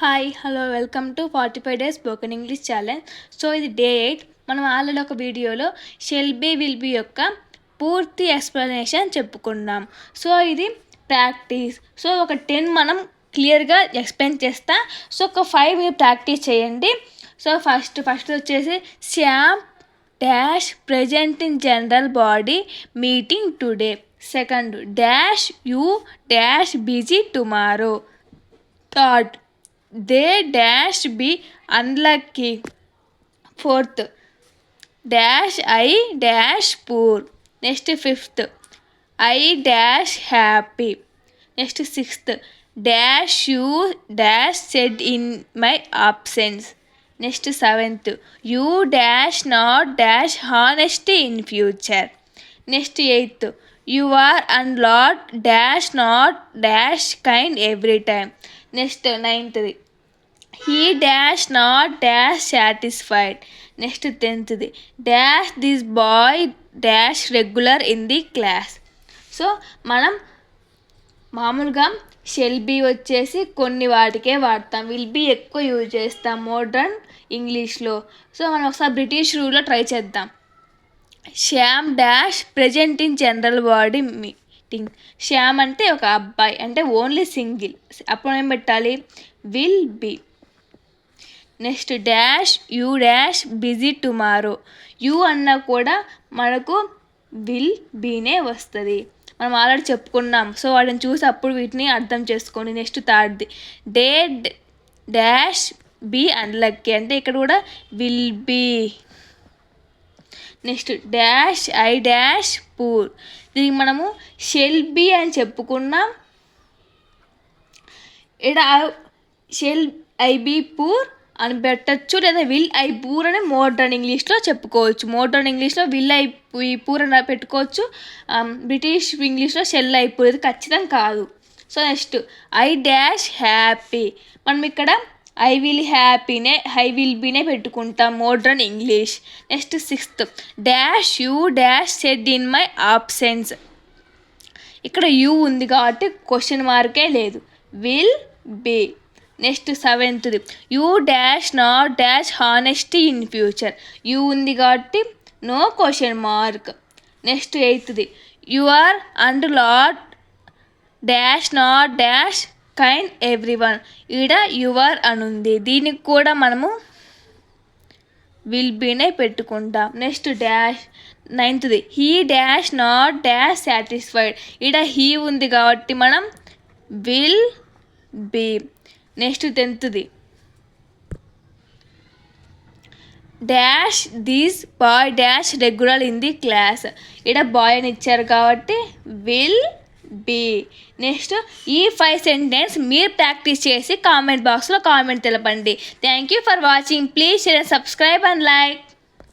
Hi hello welcome to 45 days spoken English challenge. So ఇది day 8. మనం already ఒక వీడియోలో షెల్ బీ విల్ బీ యొక్క పూర్తి ఎక్స్ప్లెనేషన్ చెప్పుకున్నాం. సో ఇది ప్రాక్టీస్. సో ఒక 10 మనం క్లియర్గా ఎక్స్ప్లెయిన్ చేస్తా. సో ఒక 5 మీరు ప్రాక్టీస్ చేయండి. సో ఫస్ట్ వచ్చేసి Shyam dash present in general body meeting today. Second dash you dash busy tomorrow. Third they dash be unlucky. Fourth dash I dash poor. Next fifth I dash happy. Next sixth dash you dash said in my absence. Next seventh you dash not dash honesty in future. Next eighth you are and lot dash not dash kind every time. Next ninth he dash not dash satisfied. Next 10th dash this boy dash regular in the class. So మనం మామూలుగా shall be వచ్చేసి కొన్ని వాటికే వాడతాం, will be ఎక్కువ use చేస్తాం modern ఇంగ్లీష్లో. So మనం ఒకసారి బ్రిటిష్ రూల్లో ట్రై చేద్దాం. Shyam dash present in general body meeting. Shyam అంటే ఒక అబ్బాయి, అంటే ఓన్లీ సింగిల్. అప్పుడు ఏం పెట్టాలి? Will be. Next dash you dash busy tomorrow. You అన్నా కూడా మనకు విల్ బీనే వస్తుంది, మనం ఆల్రెడీ చెప్పుకున్నాం. సో వాటిని చూసి అప్పుడు వీటిని అర్థం చేసుకోండి. నెక్స్ట్ థర్డ్ది డే డాష్ బీ అన్లక్కీ, అంటే ఇక్కడ కూడా will be. Next dash I dash poor. దీనికి మనము షెల్ బీ అని చెప్పుకున్నాం. ఇక్కడ షెల్ ఐ బీ పూర్ అని పెట్టచ్చు, లేదా విల్ ఐ పూర్ అని మోడర్న్ ఇంగ్లీష్లో చెప్పుకోవచ్చు. మోడర్న్ ఇంగ్లీష్లో విల్ ఐ పూర్ అని పెట్టుకోవచ్చు, బ్రిటిష్ ఇంగ్లీష్లో షెల్ ఐ పూర్. ఇది ఖచ్చితం కాదు. So next I dash happy. మనం ఇక్కడ ఐ విల్ బీనే పెట్టుకుంటాం modern English. Next sixth dash you dash said in my absence. ఇక్కడ యూ ఉంది కాబట్టి క్వశ్చన్ మార్కే లేదు, విల్ బీ. నెక్స్ట్ సెవెంత్ది you dash not dash honesty in future. You ఉంది కాబట్టి నో క్వశ్చన్ మార్క్. నెక్స్ట్ ఎయిత్ది you are and lot dash not dash kind everyone. ఈడ యువర్ అని ఉంది, దీనికి కూడా మనము విల్ బీనే పెట్టుకుంటాం. నెక్స్ట్ డాష్ నైన్త్ది he dash not dash satisfied. ఈడ హీ ఉంది కాబట్టి మనం will be. Next 10th dash this boy dash regular in the class. ఇక్కడ బాయ్ అని ఇచ్చారు కాబట్టి విల్ బీ. నెక్స్ట్ ఈ 5 సెంటెన్స్ మీరు ప్రాక్టీస్ చేసి కామెంట్ బాక్స్లో కామెంట్ తెలపండి. Thank you for watching. Please share and subscribe and like.